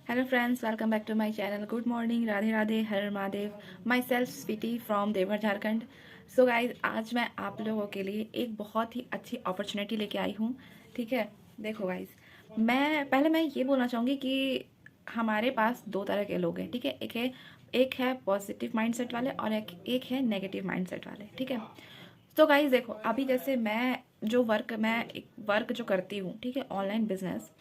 Hello friends, welcome back to my channel. Good morning, Radhe Radhe, Har Har Mahadev. Myself Sweety from Deoghar Jharkhand. So guys, आज मैं आप लोगों के लिए एक बहुत ही अच्छी अपॉर्चुनिटी लेके आई हूँ। ठीक है, देखो गाइज, मैं ये बोलना चाहूँगी कि हमारे पास दो तरह के लोग हैं। ठीक है, एक है पॉजिटिव माइंडसेट वाले और एक है नेगेटिव माइंडसेट वाले। ठीक है, तो गाइज देखो, अभी जैसे मैं एक वर्क जो करती हूँ, ठीक है, ऑनलाइन बिजनेस,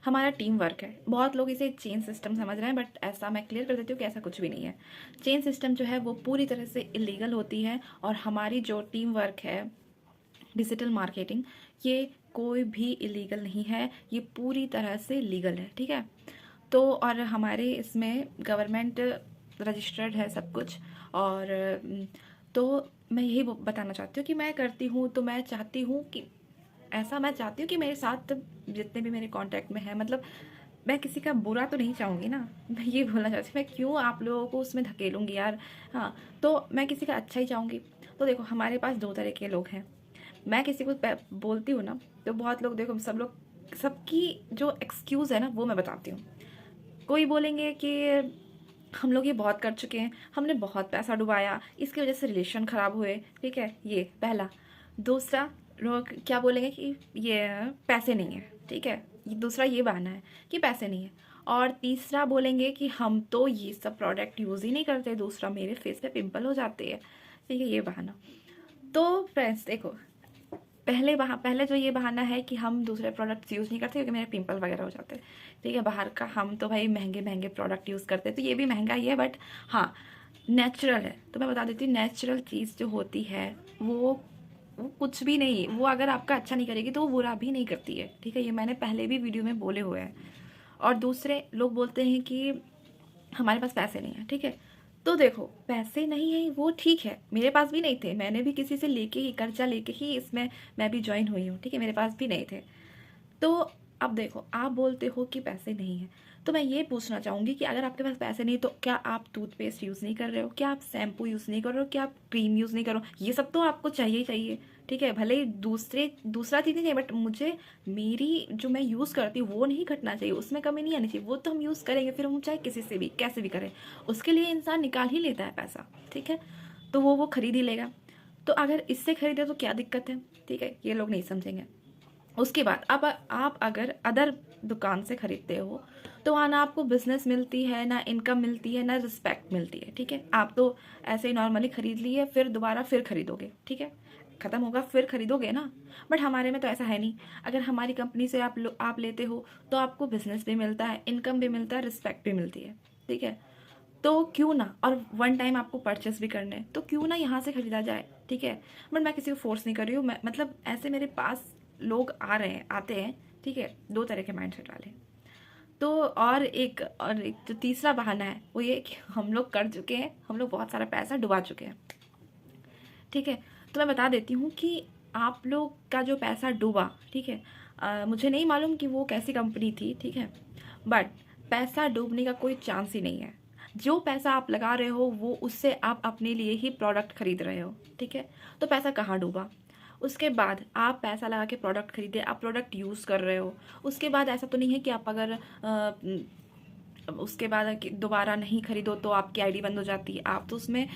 हमारा टीम वर्क है। बहुत लोग इसे चेन सिस्टम समझ रहे हैं, बट ऐसा मैं क्लियर कर देती हूँ कि ऐसा कुछ भी नहीं है। चेन सिस्टम जो है वो पूरी तरह से इलीगल होती है, और हमारी जो टीम वर्क है, डिजिटल मार्केटिंग, ये कोई भी इलीगल नहीं है, ये पूरी तरह से लीगल है। ठीक है, तो और हमारे इसमें गवर्नमेंट रजिस्टर्ड है सब कुछ। और तो मैं यही बताना चाहती हूँ कि मैं करती हूँ, तो मैं चाहती हूँ कि मैं चाहती हूँ कि मेरे साथ जितने भी मेरे कांटेक्ट में है, मतलब मैं किसी का बुरा तो नहीं चाहूँगी ना। मैं ये बोलना चाहती हूँ, मैं क्यों आप लोगों को उसमें धकेलूँगी यार। हाँ, तो मैं किसी का अच्छा ही चाहूँगी। तो देखो, हमारे पास दो तरह के लोग हैं। मैं किसी को बोलती हूँ ना, तो बहुत लोग, देखो, सबकी जो एक्सक्यूज़ है ना, वो मैं बताती हूँ। कोई बोलेंगे कि हम लोग ये बहुत कर चुके हैं, हमने बहुत पैसा डुबाया, इसकी वजह से रिलेशन ख़राब हुए। ठीक है, ये पहला। दूसरा, लोग क्या बोलेंगे कि ये पैसे नहीं है। ठीक है, दूसरा ये बहाना है कि पैसे नहीं है। और तीसरा बोलेंगे कि हम तो ये सब प्रोडक्ट यूज़ ही नहीं करते, दूसरा मेरे फेस पे पिंपल हो जाते हैं। ठीक है, ये बहाना। तो फ्रेंड्स देखो, पहले जो ये बहाना है कि हम दूसरे प्रोडक्ट्स यूज़ नहीं करते क्योंकि मेरे पिंपल वगैरह हो जाते हैं। ठीक है, बाहर का हम तो भाई महंगे महंगे प्रोडक्ट यूज़ करते हैं, तो ये भी महंगा ही है, बट हाँ, नेचुरल है। तो मैं बता देती हूँ, नेचुरल चीज़ जो होती है वो कुछ भी नहीं, वो अगर आपका अच्छा नहीं करेगी तो वो बुरा भी नहीं करती है। ठीक है, ये मैंने पहले भी वीडियो में बोले हुए हैं। और दूसरे लोग बोलते हैं कि हमारे पास पैसे नहीं है। ठीक है, तो देखो, पैसे नहीं है वो ठीक है, मेरे पास भी नहीं थे, मैंने भी किसी से लेके ही, कर्जा लेके ही इसमें मैं भी ज्वाइन हुई हूँ। ठीक है, मेरे पास भी नहीं थे। तो अब देखो, आप बोलते हो कि पैसे नहीं है, तो मैं ये पूछना चाहूँगी कि अगर आपके पास पैसे नहीं, तो क्या आप टूथपेस्ट यूज़ नहीं कर रहे हो, क्या आप शैम्पू यूज़ नहीं कर रहे हो, क्या आप क्रीम यूज़ नहीं कर रहे हो? ये सब तो आपको चाहिए ही चाहिए। ठीक है, भले ही दूसरा चीज़ नहीं है, बट मुझे मेरी जो मैं यूज़ करती हूँ वो नहीं घटना चाहिए, उसमें कमी नहीं आनी चाहिए। वो तो हम यूज़ करेंगे, फिर हम चाहे किसी से भी कैसे भी करें, उसके लिए इंसान निकाल ही लेता है पैसा। ठीक है, तो वो खरीद ही लेगा। तो अगर इससे खरीदे तो क्या दिक्कत है? ठीक है, ये लोग नहीं समझेंगे। उसके बाद अब आप अगर अदर दुकान से खरीदते हो, तो वहाँ ना आपको बिजनेस मिलती है, ना इनकम मिलती है, ना रिस्पेक्ट मिलती है। ठीक है, आप तो ऐसे ही नॉर्मली खरीद लिए, फिर दोबारा फिर खरीदोगे। ठीक है, ख़त्म होगा फिर खरीदोगे ना। बट हमारे में तो ऐसा है नहीं। अगर हमारी कंपनी से आप लेते हो, तो आपको बिजनेस भी मिलता है, इनकम भी मिलता है, रिस्पेक्ट भी मिलती है। ठीक है, तो क्यों ना, और वन टाइम आपको परचेस भी करने हैं, तो क्यों ना यहाँ से खरीदा जाए। ठीक है, बट मैं किसी को फोर्स नहीं कर रही हूँ। मैं मतलब ऐसे मेरे पास लोग आते हैं। ठीक है, दो तरह के माइंडसेट वाले। तो और एक जो तीसरा बहाना है वो ये कि हम लोग कर चुके हैं, हम लोग बहुत सारा पैसा डुबा चुके हैं। ठीक है, तो मैं बता देती हूँ कि आप लोग का जो पैसा डूबा, ठीक है, मुझे नहीं मालूम कि वो कैसी कंपनी थी। ठीक है, बट पैसा डूबने का कोई चांस ही नहीं है। जो पैसा आप लगा रहे हो, वो उससे आप अपने लिए ही प्रोडक्ट खरीद रहे हो। ठीक है, तो पैसा कहाँ डूबा? उसके बाद आप पैसा लगा के प्रोडक्ट खरीदे, आप प्रोडक्ट यूज़ कर रहे हो। उसके बाद ऐसा तो नहीं है कि आप अगर उसके बाद दोबारा नहीं खरीदो तो आपकी आईडी बंद हो जाती है। आप तो उसमें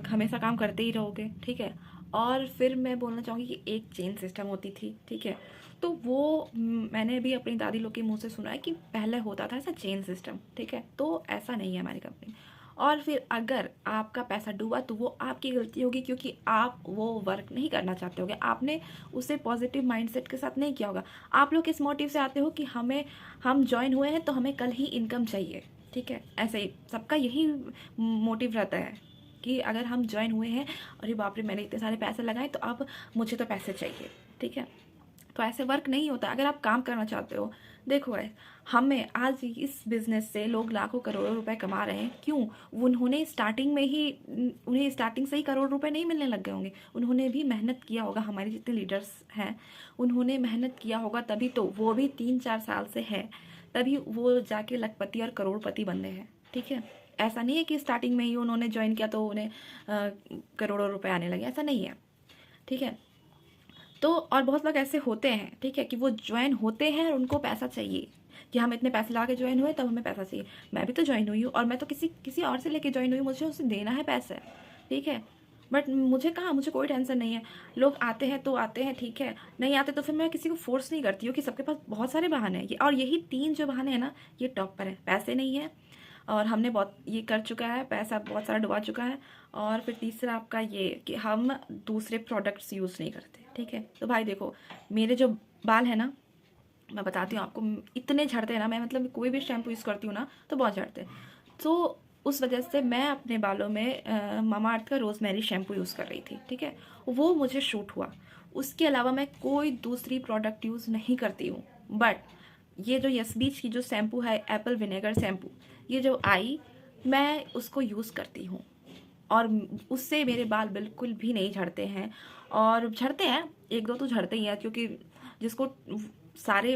हमेशा काम करते ही रहोगे। ठीक है, और फिर मैं बोलना चाहूँगी कि एक चेन सिस्टम होती थी। ठीक है, तो वो मैंने भी अपनी दादी लोग के मुंह से सुना है कि पहले होता था ऐसा चेन सिस्टम। ठीक है, तो ऐसा नहीं है हमारी कंपनी। और फिर अगर आपका पैसा डूबा तो वो आपकी गलती होगी, क्योंकि आप वो वर्क नहीं करना चाहते होगे, आपने उसे पॉजिटिव माइंडसेट के साथ नहीं किया होगा। आप लोग इस मोटिव से आते हो कि हम ज्वाइन हुए हैं तो हमें कल ही इनकम चाहिए। ठीक है, ऐसे ही सबका यही मोटिव रहता है कि अगर हम ज्वाइन हुए हैं, अरे बाप रे, मैंने इतने सारे पैसे लगाए तो अब मुझे तो पैसे चाहिए। ठीक है, तो ऐसे वर्क नहीं होता। अगर आप काम करना चाहते हो, देखो गाइस, हमें आज इस बिजनेस से लोग लाखों करोड़ों रुपए कमा रहे हैं। क्यों? उन्हें स्टार्टिंग से ही करोड़ रुपए नहीं मिलने लग गए होंगे। उन्होंने भी मेहनत किया होगा। हमारे जितने लीडर्स हैं, उन्होंने मेहनत किया होगा, तभी तो वो भी 3-4 साल से है, तभी वो जाके लखपति और करोड़पति बन रहे हैं। ठीक है, ऐसा नहीं है कि स्टार्टिंग में ही उन्होंने ज्वाइन किया तो उन्हें करोड़ों रुपए आने लगे, ऐसा नहीं है। ठीक है, तो और बहुत लोग ऐसे होते हैं, ठीक है, कि वो ज्वाइन होते हैं और उनको पैसा चाहिए, कि हम इतने पैसे ला के ज्वाइन हुए तब हमें पैसा चाहिए। मैं भी तो ज्वाइन हुई हूँ और मैं तो किसी और से लेके ज्वाइन हुई, मुझे उसे देना है पैसा, ठीक है। बट मुझे कहाँ, मुझे कोई टेंशन नहीं है। लोग आते हैं तो आते हैं, ठीक है, नहीं आते तो फिर मैं किसी को फोर्स नहीं करती हूँ कि सबके पास बहुत सारे बहाने हैं। और यही 3 जो बहाने हैं ना, ये टॉप पर है। पैसे नहीं है और हमने बहुत ये कर चुका है, पैसा बहुत सारा डुबा चुका है, और फिर तीसरा आपका ये कि हम दूसरे प्रोडक्ट्स यूज़ नहीं करते, ठीक है। तो भाई देखो, मेरे जो बाल है ना, मैं बताती हूँ आपको, इतने झड़ते हैं ना, मैं मतलब कोई भी शैम्पू यूज़ करती हूँ ना तो बहुत झड़ते हैं। तो उस वजह से मैं अपने बालों में मामा अर्थ का रोज़मेरी शैम्पू यूज़ कर रही थी, ठीक है। वो मुझे शूट हुआ, उसके अलावा मैं कोई दूसरी प्रोडक्ट यूज़ नहीं करती हूँ। बट ये जो यस बीच की जो शैम्पू है, एप्पल विनेगर शैम्पू, ये जो आई, मैं उसको यूज़ करती हूँ और उससे मेरे बाल बिल्कुल भी नहीं झड़ते हैं। और झड़ते हैं, एक दो तो झड़ते ही हैं, क्योंकि जिसको सारे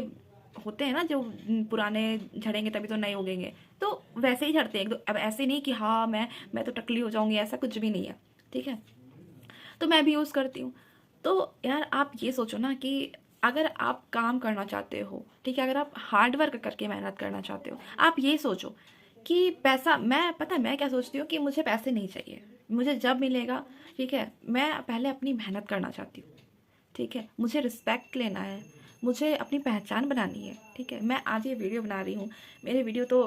होते हैं ना जो पुराने झड़ेंगे तभी तो नए उगेंगे, तो वैसे ही झड़ते हैं एक दो। अब ऐसे नहीं कि हाँ मैं तो टकली हो जाऊंगी, ऐसा कुछ भी नहीं है, ठीक है। तो मैं भी यूज़ करती हूँ। तो यार आप ये सोचो ना कि अगर आप काम करना चाहते हो, ठीक है, अगर आप हार्ड वर्क करके मेहनत करना चाहते हो, आप ये सोचो कि पैसा, मैं पता है मैं क्या सोचती हूँ कि मुझे पैसे नहीं चाहिए, मुझे जब मिलेगा, ठीक है। मैं पहले अपनी मेहनत करना चाहती हूँ, ठीक है। मुझे रिस्पेक्ट लेना है, मुझे अपनी पहचान बनानी है, ठीक है। मैं आज ये वीडियो बना रही हूँ, मेरे वीडियो तो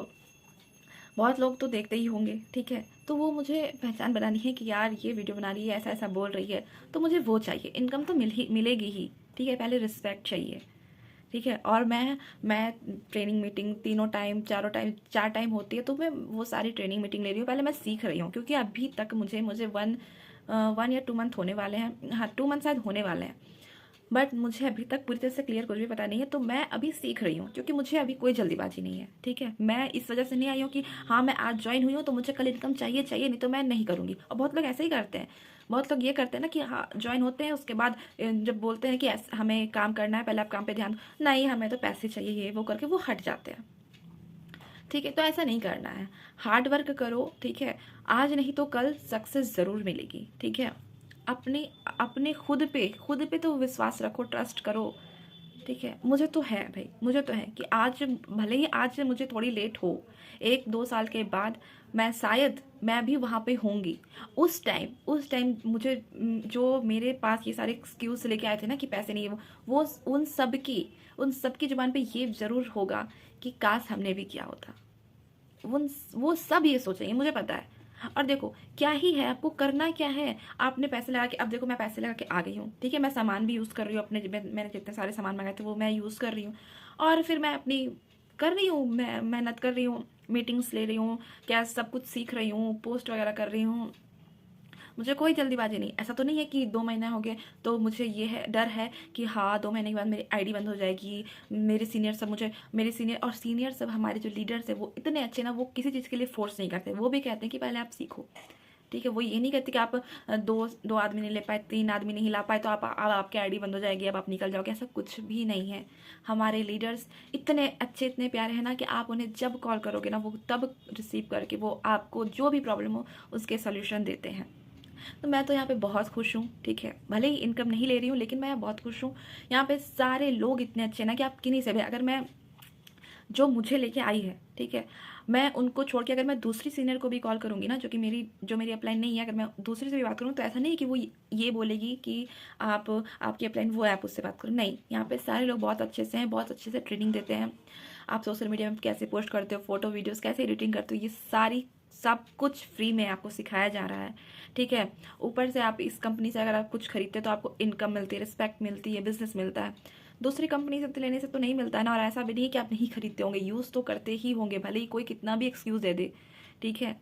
बहुत लोग तो देखते ही होंगे, ठीक है। तो वो मुझे पहचान बनानी है कि यार ये वीडियो बना रही है, ऐसा ऐसा बोल रही है, तो मुझे वो चाहिए। इनकम तो मिलेगी ही, ठीक है, पहले रिस्पेक्ट चाहिए, ठीक है। और मैं ट्रेनिंग मीटिंग तीनों टाइम, चारों टाइम, 4 टाइम होती है, तो मैं वो सारी ट्रेनिंग मीटिंग ले रही हूँ। पहले मैं सीख रही हूँ, क्योंकि अभी तक मुझे 1 या 2 मंथ होने वाले हैं, हाँ 2 मंथ शायद होने वाले हैं। बट मुझे अभी तक पूरी तरह से क्लियर कुछ भी पता नहीं है, तो मैं अभी सीख रही हूँ, क्योंकि मुझे अभी कोई जल्दीबाजी नहीं है, ठीक है। मैं इस वजह से नहीं आई हूँ कि हाँ मैं आज ज्वाइन हुई हूँ तो मुझे कल इनकम चाहिए चाहिए, नहीं तो मैं नहीं करूँगी। और बहुत लोग ऐसे ही करते हैं, बहुत लोग ये करते हैं ना कि हाँ ज्वाइन होते हैं, उसके बाद जब बोलते हैं कि हमें काम करना है, पहले आप काम पे ध्यान दो, नहीं हमें तो पैसे चाहिए, ये वो करके वो हट जाते हैं, ठीक है। तो ऐसा नहीं करना है, हार्ड वर्क करो, ठीक है। आज नहीं तो कल सक्सेस ज़रूर मिलेगी, ठीक है। अपने अपने खुद पे तो विश्वास रखो, ट्रस्ट करो, ठीक है। मुझे तो है भाई, मुझे तो है कि आज भले ही आज से मुझे थोड़ी लेट हो, 1-2 साल के बाद मैं शायद मैं भी वहाँ पे होंगी। उस टाइम मुझे जो मेरे पास ये सारे एक्सक्यूज़ लेके आए थे ना कि पैसे नहीं है, वो उन सब की ज़ुबान पे ये ज़रूर होगा कि काश हमने भी किया होता। वो सब ये सोचेंगे, मुझे पता है। और देखो क्या ही है, आपको करना क्या है, आपने पैसे लगा के, अब देखो मैं पैसे लगा के आ गई हूँ, ठीक है। मैं सामान भी यूज़ कर रही हूँ अपने, मैंने जितने सारे सामान मंगाए थे वो मैं यूज़ कर रही हूँ, और फिर मैं अपनी कर रही हूँ, मैं मेहनत कर रही हूँ, मीटिंग्स ले रही हूँ, क्या सब कुछ सीख रही हूँ, पोस्ट वगैरह कर रही हूँ। मुझे कोई जल्दीबाजी नहीं, ऐसा तो नहीं है कि 2 महीने हो गए तो मुझे ये है, डर है कि हाँ 2 महीने के बाद मेरी आईडी बंद हो जाएगी। मेरे सीनियर और सीनियर सब हमारे जो लीडर्स है वो इतने अच्छे ना, वो किसी चीज़ के लिए फोर्स नहीं करते, वो भी कहते हैं कि पहले आप सीखो, ठीक है। वो ये नहीं कहते कि आप दो आदमी नहीं ले पाए, 3 आदमी नहीं ला पाए तो आप अब आपकी आईडी बंद हो जाएगी, अब आप निकल जाओगे, ऐसा कुछ भी नहीं है। हमारे लीडर्स इतने अच्छे, इतने प्यारे हैं ना कि आप उन्हें जब कॉल करोगे ना, वो तब रिसीव करके वो आपको जो भी प्रॉब्लम हो उसके सोल्यूशन देते हैं। तो मैं तो यहाँ पे बहुत खुश हूँ, ठीक है। भले ही इनकम नहीं ले रही हूँ, लेकिन मैं बहुत खुश हूँ। यहाँ पे सारे लोग इतने अच्छे ना कि आप किन्हीं से भी, अगर मैं जो मुझे लेके आई है, ठीक है, मैं उनको छोड़ के अगर मैं दूसरी सीनियर को भी कॉल करूँगी ना, जो मेरी अपलाइन नहीं है, अगर मैं दूसरी से भी बात करूँ तो ऐसा नहीं है कि वो ये बोलेगी कि आपकी अपलाइन वो ऐप उससे बात करो, नहीं। यहाँ पे सारे लोग बहुत अच्छे से हैं, बहुत अच्छे से ट्रेनिंग देते हैं। आप सोशल मीडिया में कैसे पोस्ट करते हो, फोटो वीडियोज़ कैसे एडिटिंग करते हो, ये सारी सब कुछ फ्री में आपको सिखाया जा रहा है, ठीक है। ऊपर से आप इस कंपनी से अगर आप कुछ खरीदते हैं तो आपको इनकम मिलती है, रिस्पेक्ट मिलती है, बिजनेस मिलता है। दूसरी कंपनी से लेने से तो नहीं मिलता है ना। और ऐसा भी नहीं कि आप नहीं खरीदते होंगे, यूज़ तो करते ही होंगे, भले ही कोई कितना भी एक्सक्यूज़ दे दे, ठीक है।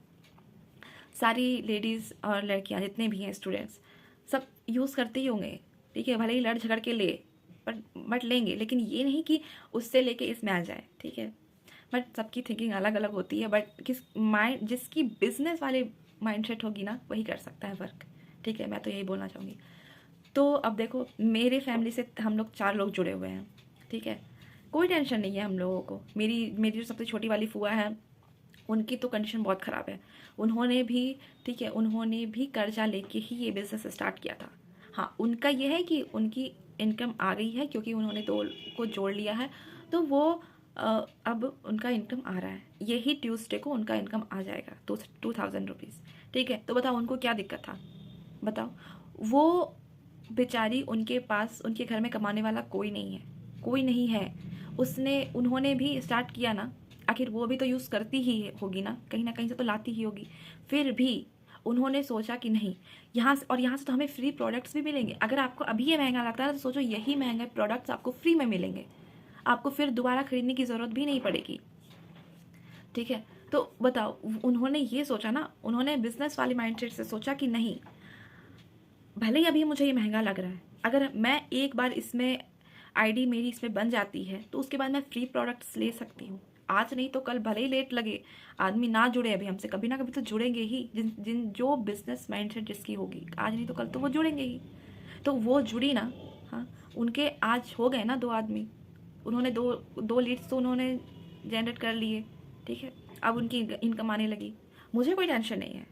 सारी लेडीज़ और लड़कियां जितने भी हैं, स्टूडेंट्स, सब यूज़ करते ही होंगे, ठीक है। भले ही लड़ झगड़ के ले, बट लेंगे, लेकिन ये नहीं कि उससे लेके इसमें आ जाए, ठीक है। बट सबकी थिंकिंग अलग अलग होती है, बट जिसकी बिजनेस वाले माइंडसेट होगी ना, वही कर सकता है वर्क, ठीक है। मैं तो यही बोलना चाहूँगी। तो अब देखो मेरे फैमिली से हम लोग 4 लोग जुड़े हुए हैं, ठीक है। कोई टेंशन नहीं है हम लोगों को। मेरी जो सबसे छोटी वाली फूआ है, उनकी तो कंडीशन बहुत ख़राब है। उन्होंने भी, ठीक है, उन्होंने भी कर्जा लेके ही ये बिज़नेस स्टार्ट किया था। हाँ, उनका ये है कि उनकी इनकम आ गई है, क्योंकि उन्होंने 2 को जोड़ लिया है, तो वो अब उनका इनकम आ रहा है, यही ट्यूसडे को उनका इनकम आ जाएगा 2000 रुपीज़। ठीक है, तो बताओ उनको क्या दिक्कत था? बताओ, वो बेचारी, उनके पास उनके घर में कमाने वाला कोई नहीं है, कोई नहीं है। उन्होंने भी स्टार्ट किया ना, आखिर वो भी तो यूज़ करती ही होगी ना कहीं से तो लाती ही होगी। फिर भी उन्होंने सोचा कि नहीं, यहाँ से, और यहाँ से तो हमें फ्री प्रोडक्ट्स भी मिलेंगे। अगर आपको अभी ये महंगा लगता है तो सोचो यही महंगे प्रोडक्ट्स आपको फ्री में मिलेंगे, आपको फिर दोबारा खरीदने की ज़रूरत भी नहीं पड़ेगी। ठीक है, तो बताओ, उन्होंने ये सोचा ना, उन्होंने बिजनेस वाली माइंडसेट से सोचा कि नहीं, भले ही अभी मुझे ये महंगा लग रहा है, अगर मैं एक बार इसमें आईडी मेरी इसमें बन जाती है तो उसके बाद मैं फ्री प्रोडक्ट्स ले सकती हूँ। आज नहीं तो कल, भले ही लेट लगे, आदमी ना जुड़े अभी हमसे, कभी ना कभी तो जुड़ेंगे ही। जिन जिन जो बिजनेस माइंडसेट जिसकी होगी, आज नहीं तो कल तो वो जुड़ेंगे ही। तो वो जुड़ी ना, हाँ, उनके आज हो गए ना 2 आदमी, उन्होंने दो लीड्स तो उन्होंने जनरेट कर लिए। ठीक है, अब उनकी इनकम आने लगी, मुझे कोई टेंशन नहीं है।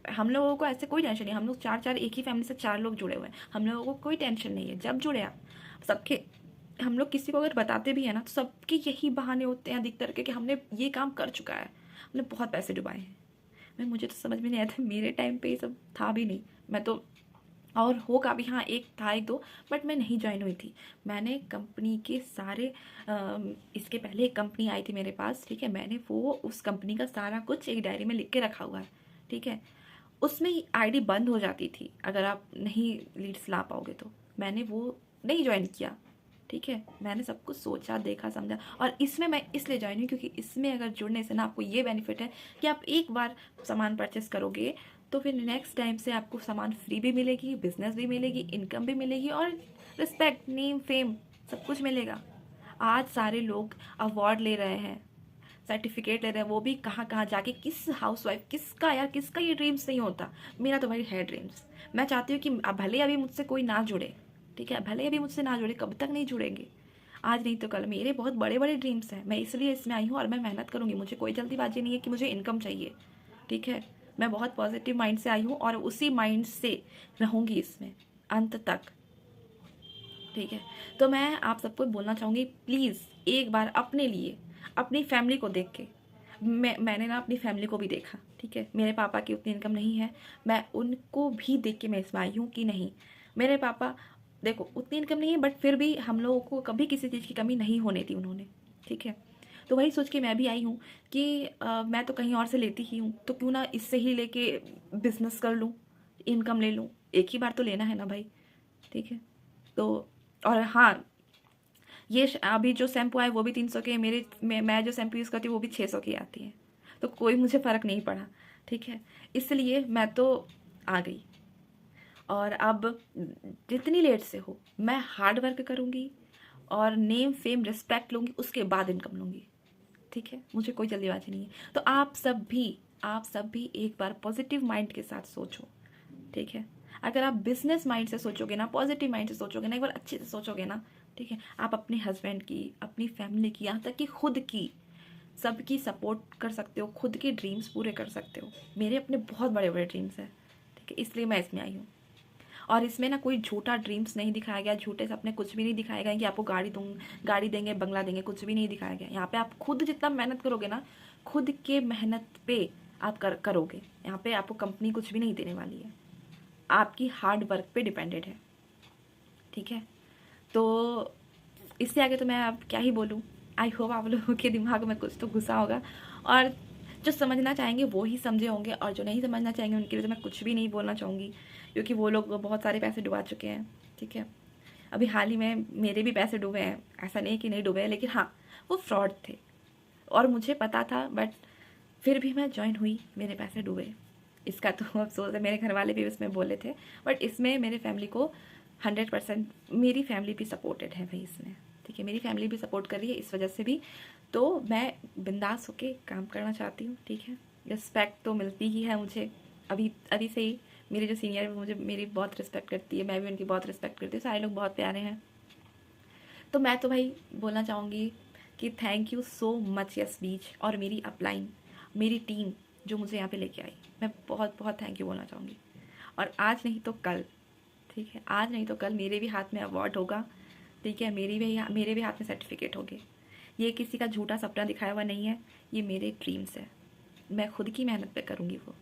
हम लोगों को ऐसे कोई टेंशन नहीं, हम लोग 4 एक ही फैमिली से 4 लोग जुड़े हुए हैं, हम लोगों को कोई टेंशन नहीं है। जब जुड़े आप सबके, हम लोग किसी को अगर बताते भी हैं ना तो सबके यही बहाने होते हैं अधिकतर के कि हमने ये काम कर चुका है, हमने बहुत पैसे डुबाए हैं। मुझे तो समझ में नहीं आता, मेरे टाइम पे ये सब था भी नहीं। मैं तो, और होगा भी, हाँ एक था एक दो, बट मैं नहीं ज्वाइन हुई थी। मैंने कंपनी के सारे इसके पहले एक कंपनी आई थी मेरे पास। ठीक है, मैंने वो उस कंपनी का सारा कुछ एक डायरी में लिख के रखा हुआ है। ठीक है, उसमें आईडी बंद हो जाती थी अगर आप नहीं लीड्स ला पाओगे तो। मैंने वो नहीं ज्वाइन किया। ठीक है, मैंने सब कुछ सोचा, देखा, समझा, और इसमें मैं इसलिए ज्वाइन हुई क्योंकि इसमें अगर जुड़ने से ना आपको ये बेनिफिट है कि आप एक बार सामान परचेस करोगे तो फिर नेक्स्ट टाइम से आपको सामान फ्री भी मिलेगी, बिजनेस भी मिलेगी, इनकम भी मिलेगी, और रिस्पेक्ट, नेम, फेम, सब कुछ मिलेगा। आज सारे लोग अवार्ड ले रहे हैं, सर्टिफिकेट ले रहे हैं, वो भी कहाँ कहाँ जाके। किस हाउसवाइफ, किसका यार, किसका ये ड्रीम्स नहीं होता? मेरा तो भाई है ड्रीम्स। मैं चाहती हूँ कि भले अभी मुझसे कोई ना जुड़े, ठीक है, भले अभी मुझसे ना जुड़े, कब तक नहीं जुड़ेंगे, आज नहीं तो कल। मेरे बहुत बड़े बड़े ड्रीम्स हैं, मैं इसलिए इसमें आई हूँ और मैं मेहनत करूँगी। मुझे कोई जल्दीबाजी नहीं है कि मुझे इनकम चाहिए। ठीक है, मैं बहुत पॉजिटिव माइंड से आई हूँ और उसी माइंड से रहूँगी इसमें अंत तक। ठीक है, तो मैं आप सबको बोलना चाहूँगी, प्लीज़ एक बार अपने लिए, अपनी फैमिली को देख के, मैंने ना अपनी फैमिली को भी देखा। ठीक है, मेरे पापा की उतनी इनकम नहीं है, मैं उनको भी देख के मैं इसमें आई हूँ कि नहीं, मेरे पापा देखो उतनी इनकम नहीं है, बट फिर भी हम लोगों को कभी किसी चीज़ की कमी नहीं होने दी उन्होंने। ठीक है, तो वही सोच के मैं भी आई हूँ कि मैं तो कहीं और से लेती ही हूँ, तो क्यों ना इससे ही लेके बिजनेस कर लूँ, इनकम ले लूँ। एक ही बार तो लेना है ना भाई। ठीक है, तो और हाँ, ये अभी जो शैम्पू आए वो भी 300 के, मैं जो शैम्पू यूज़ करती हूँ वो भी 600 की आती है, तो कोई मुझे फ़र्क नहीं पड़ा। ठीक है, इसलिए मैं तो आ गई, और अब जितनी लेट से हो मैं हार्ड वर्क करूँगी और नेम, फेम, रिस्पेक्ट लूँगी, उसके बाद इनकम लूँगी। ठीक है, मुझे कोई जल्दीबाजी नहीं है। तो आप सब भी एक बार पॉजिटिव माइंड के साथ सोचो। ठीक है, अगर आप बिजनेस माइंड से सोचोगे ना, पॉजिटिव माइंड से सोचोगे ना, एक बार अच्छे से सोचोगे ना, ठीक है, आप अपने हस्बैंड की, अपनी फैमिली की, यहाँ तक कि खुद की, सबकी सपोर्ट कर सकते हो, खुद के ड्रीम्स पूरे कर सकते हो। मेरे अपने बहुत बड़े बड़े ड्रीम्स हैं। ठीक है, इसलिए मैं इसमें आई हूँ। और इसमें ना कोई झूठा ड्रीम्स नहीं दिखाया गया, झूठे सपने कुछ भी नहीं दिखाया गया कि आपको गाड़ी देंगे, बंगला देंगे, कुछ भी नहीं दिखाया गया। यहाँ पे आप खुद जितना मेहनत करोगे ना, खुद के मेहनत पे आप करोगे। यहाँ पे आपको कंपनी कुछ भी नहीं देने वाली है, आपकी हार्ड वर्क पे डिपेंडेड है। ठीक है, तो इससे आगे तो मैं अब क्या ही बोलूँ। आई होप आप लोगों के दिमाग में कुछ तो घुसा होगा, और जो समझना चाहेंगे वो ही समझे होंगे, और जो नहीं समझना चाहेंगे उनके लिए तो मैं कुछ भी नहीं बोलना चाहूँगी, क्योंकि वो लोग बहुत सारे पैसे डुबा चुके हैं। ठीक है, अभी हाल ही में मेरे भी पैसे डूबे हैं, ऐसा नहीं कि नहीं डूबे हैं, लेकिन हाँ वो फ्रॉड थे और मुझे पता था, बट फिर भी मैं ज्वाइन हुई, मेरे पैसे डूबे। इसका तो अफसोस है, मेरे घर वाले भी उसमें बोले थे, बट इसमें मेरे फैमिली को 100%, मेरी फैमिली भी सपोर्टेड है भाई इसमें। ठीक है, मेरी फैमिली भी सपोर्ट कर रही है इस वजह से भी, तो मैं बिंदास होके काम करना चाहती हूँ। ठीक है, रिस्पेक्ट तो मिलती ही है मुझे, अभी अभी से ही मेरे जो सीनियर है मुझे, मेरी बहुत रिस्पेक्ट करती है, मैं भी उनकी बहुत रिस्पेक्ट करती हूँ, सारे लोग बहुत प्यारे हैं। तो मैं तो भाई बोलना चाहूँगी कि thank you so much yes बीच, और मेरी अपलाइन, मेरी टीम जो मुझे यहाँ पे लेके आई, मैं बहुत बहुत थैंक यू बोलना चाहूँगी। और आज नहीं तो कल, ठीक है, आज नहीं तो कल मेरे भी हाथ में अवार्ड होगा। ठीक है, मेरे भी हाथ में सर्टिफिकेट होंगे। ये किसी का झूठा सपना दिखाया हुआ नहीं है, ये मेरे ड्रीम्स है, मैं खुद की मेहनत पे करूँगी वो,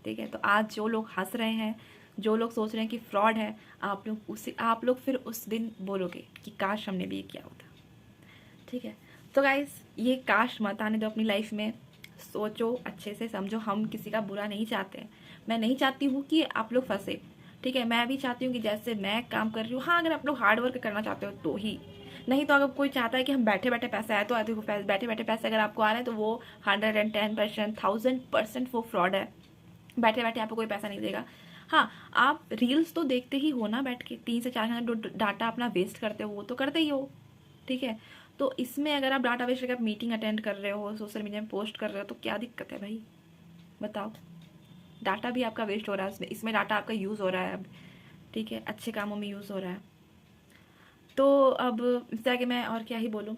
ठीक है। तो आज जो लोग हंस रहे हैं, जो लोग सोच रहे हैं कि फ्रॉड है, आप लोग फिर उस दिन बोलोगे कि काश हमने भी ये किया होता, ठीक है। तो गाइस, ये काश मत आने दो अपनी लाइफ में, सोचो अच्छे से, समझो, हम किसी का बुरा नहीं चाहते हैं। मैं नहीं चाहती हूँ कि आप लोग फंसे, ठीक है। मैं भी चाहती हूँ कि जैसे मैं काम कर रही हूँ, हाँ, अगर आप लोग हार्ड वर्क करना चाहते हो तो ही, नहीं तो अगर कोई चाहता है कि हम बैठे बैठे पैसा आए, तो देखो बैठे बैठे पैसे अगर आपको आ रहे हैं तो वो 110%, 1000% वो फ्रॉड है। बैठे बैठे आपको कोई पैसा नहीं देगा। हाँ, आप रील्स तो देखते ही हो ना, बैठ के 3 से 4 घंटे डाटा अपना वेस्ट करते हो, वो तो करते ही हो, ठीक है। तो इसमें अगर आप डाटा वेस्ट करके आप मीटिंग अटेंड कर रहे हो, सोशल मीडिया में पोस्ट कर रहे हो, तो क्या दिक्कत है भाई, बताओ। डाटा भी आपका वेस्ट हो रहा है, इसमें डाटा आपका यूज़ हो रहा है अब, ठीक है, अच्छे कामों में यूज़ हो रहा है। तो अब इससे आगे मैं और क्या ही बोलूँ,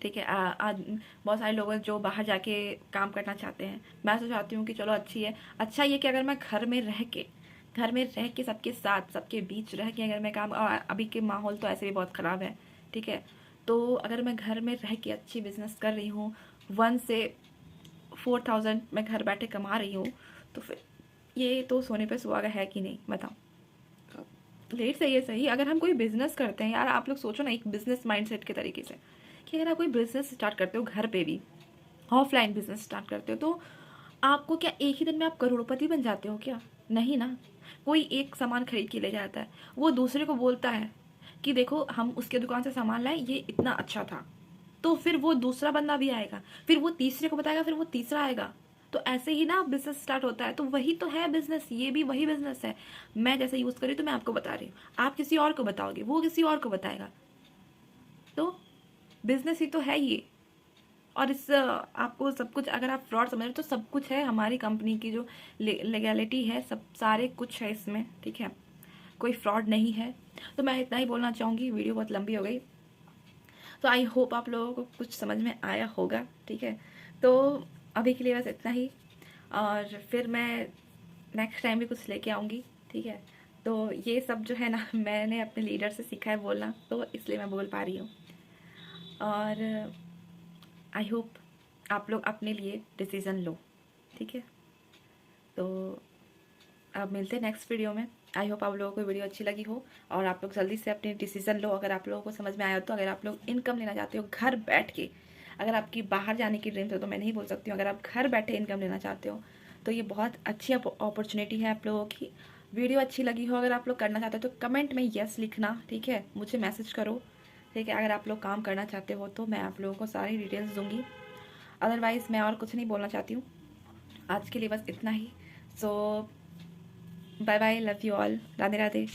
ठीक है। आज बहुत सारे लोग हैं जो बाहर जाके काम करना चाहते हैं। मैं तो चाहती हूँ कि चलो अच्छी है, अच्छा ये कि अगर मैं घर में रह के सबके साथ, सबके बीच रह के अगर मैं काम, अभी के माहौल तो ऐसे भी बहुत ख़राब है, ठीक है। तो अगर मैं घर में रह के अच्छी बिजनेस कर रही हूँ, 1 से 4000 मैं घर बैठे कमा रही हूँ, तो फिर ये तो सोने पे सुहागा है कि नहीं, बताओ। लेट सही है सही, अगर हम कोई बिजनेस करते हैं यार, आप लोग सोचो ना एक बिजनेस माइंडसेट के तरीके से, कि अगर आप कोई बिजनेस स्टार्ट करते हो घर पे भी, ऑफलाइन बिजनेस स्टार्ट करते हो, तो आपको क्या एक ही दिन में आप करोड़पति बन जाते हो क्या? नहीं ना। कोई एक सामान खरीद के ले जाता है, वो दूसरे को बोलता है कि देखो हम उसके दुकान से सामान लाए, ये इतना अच्छा था, तो फिर वो दूसरा बंदा भी आएगा, फिर वो तीसरे को बताएगा, फिर वो तीसरा आएगा। तो ऐसे ही ना बिजनेस स्टार्ट होता है। तो वही तो है बिजनेस, ये भी वही बिजनेस है। मैं जैसे यूज करी तो मैं आपको बता रही हूँ, आप किसी और को बताओगे, वो किसी और को बताएगा, तो बिजनेस ही तो है ये। और इस आपको सब कुछ, अगर आप फ्रॉड समझ रहे हो तो सब कुछ है, हमारी कंपनी की जो लीगैलिटी है, सब सारे कुछ है इसमें, ठीक है, कोई फ्रॉड नहीं है। तो मैं इतना ही बोलना चाहूँगी, वीडियो बहुत लंबी हो गई, तो आई होप आप लोगों को कुछ समझ में आया होगा, ठीक है। तो अभी के लिए बस इतना ही, और फिर मैं नेक्स्ट टाइम भी कुछ लेके आऊँगी, ठीक है। तो ये सब जो है ना, मैंने अपने लीडर से सीखा है बोलना, तो इसलिए मैं बोल पा रही हूँ। और आई होप आप लोग अपने लिए डिसीज़न लो, ठीक है। तो अब मिलते हैं नेक्स्ट वीडियो में। आई होप आप लोगों को वीडियो अच्छी लगी हो, और आप लोग जल्दी से अपने डिसीज़न लो, अगर आप लोगों को समझ में आया हो तो। अगर आप लोग इनकम लेना चाहते हो घर बैठ के, अगर आपकी बाहर जाने की ड्रीम्स हो तो मैं नहीं बोल सकती हूँ, अगर आप घर बैठे इनकम लेना चाहते हो तो ये बहुत अच्छी अपॉर्चुनिटी है आप लोगों की। वीडियो अच्छी लगी हो, अगर आप लोग करना चाहते हो तो कमेंट में यस लिखना, ठीक है, मुझे मैसेज करो, ठीक है। अगर आप लोग काम करना चाहते हो तो मैं आप लोगों को सारी डिटेल्स दूँगी। अदरवाइज़ मैं और कुछ नहीं बोलना चाहती हूँ, आज के लिए बस इतना ही। So bye bye, love you all, Radhe Radhe.